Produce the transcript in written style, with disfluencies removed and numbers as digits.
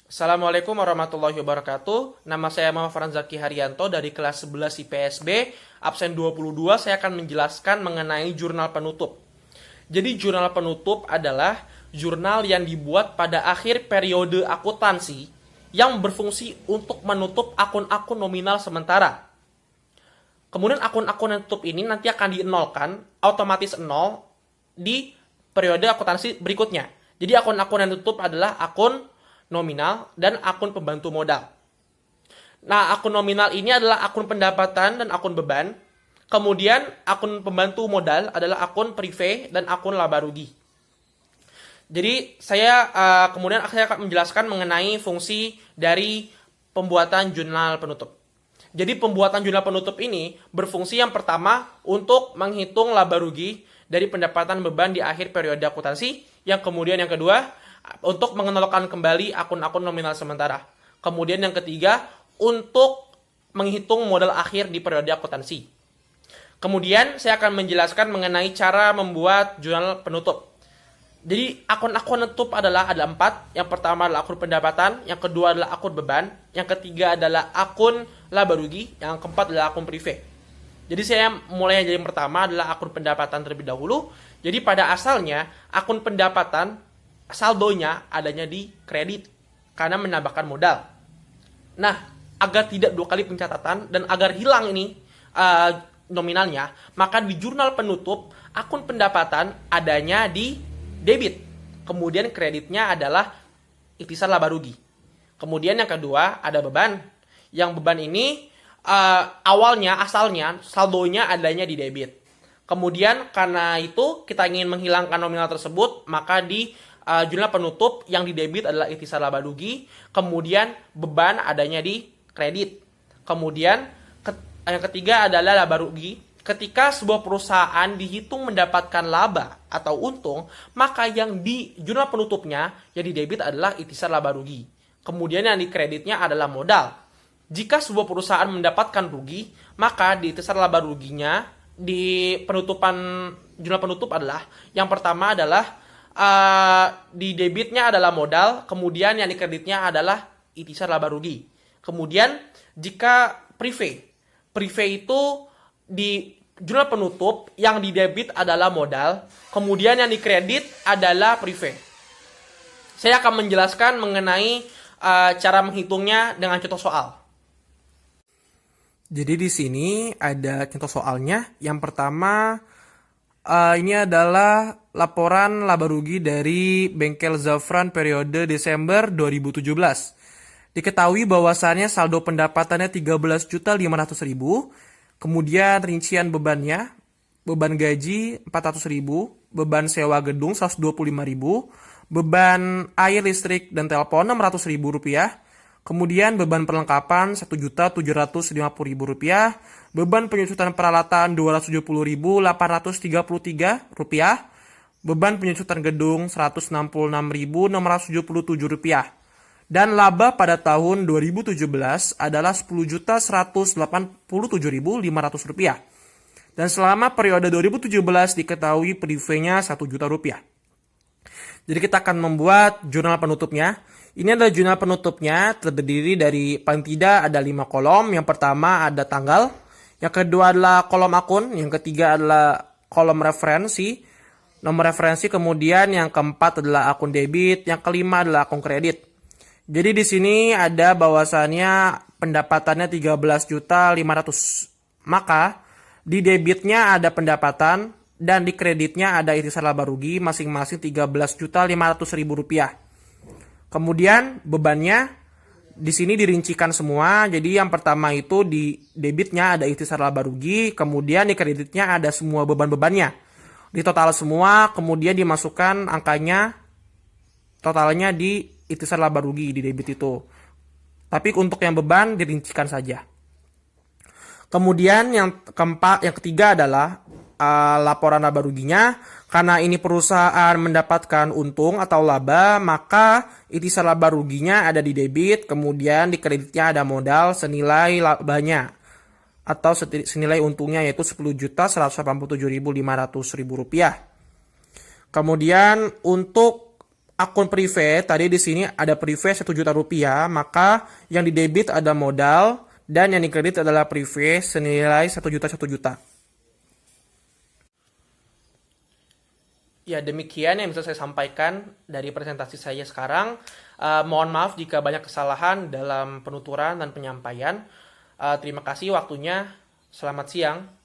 Assalamualaikum warahmatullahi wabarakatuh. Nama saya Muhammad Faranzaki Haryanto dari kelas 11 IPSB, absen 22. Saya akan menjelaskan mengenai jurnal penutup. Jadi jurnal penutup adalah jurnal yang dibuat pada akhir periode akuntansi yang berfungsi untuk menutup akun-akun nominal sementara. Kemudian akun-akun yang tutup ini nanti akan dienolkan, otomatis nol di periode akuntansi berikutnya. Jadi akun-akun yang tutup adalah akun nominal dan akun pembantu modal. Nah, akun nominal ini adalah akun pendapatan dan akun beban. Kemudian akun pembantu modal adalah akun privé dan akun laba rugi. Jadi kemudian saya akan menjelaskan mengenai fungsi dari pembuatan jurnal penutup. Jadi pembuatan jurnal penutup ini berfungsi yang pertama untuk menghitung laba rugi dari pendapatan beban di akhir periode akuntansi. Yang kemudian yang kedua untuk mengenalkan kembali akun-akun nominal sementara. Kemudian yang ketiga, untuk menghitung modal akhir di periode akuntansi. Kemudian saya akan menjelaskan mengenai cara membuat jurnal penutup. Jadi akun-akun penutup ada 4. Yang pertama adalah akun pendapatan, yang kedua adalah akun beban, yang ketiga adalah akun laba rugi, yang keempat adalah akun privé. Jadi saya mulai dari yang pertama adalah akun pendapatan terlebih dahulu. Jadi pada asalnya akun pendapatan saldonya adanya di kredit karena menambahkan modal. Nah, agar tidak 2 kali pencatatan dan agar hilang ini nominalnya, maka di jurnal penutup akun pendapatan adanya di debit. Kemudian kreditnya adalah itisan laba rugi. Kemudian yang kedua ada beban. Yang beban ini asalnya saldonya adanya di debit. Kemudian karena itu kita ingin menghilangkan nominal tersebut, maka di jurnal penutup yang di debit adalah itisan laba rugi, kemudian beban adanya di kredit. Kemudian yang ketiga adalah laba rugi. Ketika sebuah perusahaan dihitung mendapatkan laba atau untung, maka yang di jurnal penutupnya yang di debit adalah itisan laba rugi. Kemudian yang di kreditnya adalah modal. Jika sebuah perusahaan mendapatkan rugi, maka di itisan laba ruginya di penutupan jurnal penutup adalah yang pertama adalah di debitnya adalah modal, kemudian yang di kreditnya adalah itisan laba rugi. Kemudian jika privé itu di jurnal penutup yang di debit adalah modal, kemudian yang di kredit adalah privé. Saya akan menjelaskan mengenai cara menghitungnya dengan contoh soal. Jadi di sini ada contoh soalnya. Yang pertama ini adalah laporan laba rugi dari Bengkel Zafran periode Desember 2017. Diketahui bahwasannya saldo pendapatannya 13.500.000, kemudian rincian bebannya, beban gaji 400.000, beban sewa gedung 125.000, beban air, listrik, dan telepon 600.000 rupiah, kemudian beban perlengkapan Rp1.750.000, beban penyusutan peralatan Rp270.833, beban penyusutan gedung Rp166.677, dan laba pada tahun 2017 adalah Rp10.187.500. Dan selama periode 2017 diketahui privénya Rp1.000.000. Jadi kita akan membuat jurnal penutupnya. Ini adalah jurnal penutupnya, terdiri dari paling tidak ada 5 kolom. Yang pertama ada tanggal, yang kedua adalah kolom akun, yang ketiga adalah kolom referensi, nomor referensi, kemudian yang keempat adalah akun debit, yang kelima adalah akun kredit. Jadi di sini ada bahwasannya pendapatannya 13.500.000. Maka di debitnya ada pendapatan dan di kreditnya ada irisan laba rugi masing-masing Rp13.500.000. Kemudian bebannya di sini dirincikan semua. Jadi yang pertama itu di debitnya ada irisan laba rugi, kemudian di kreditnya ada semua beban-bebannya. Di total semua, kemudian dimasukkan angkanya, totalnya di irisan laba rugi di debit itu. Tapi untuk yang beban dirincikan saja. Kemudian yang ketiga adalah laporan laba ruginya. Karena ini perusahaan mendapatkan untung atau laba, maka itisan laba ruginya ada di debit, kemudian di kreditnya ada modal senilai labanya atau senilai untungnya yaitu Rp10.187.500.000. Kemudian untuk akun privé, tadi di sini ada privé 1 juta rupiah, maka yang di debit ada modal dan yang di kredit adalah privé senilai 1 juta. Ya, demikian yang bisa saya sampaikan dari presentasi saya sekarang. Mohon maaf jika banyak kesalahan dalam penuturan dan penyampaian. Terima kasih waktunya. Selamat siang.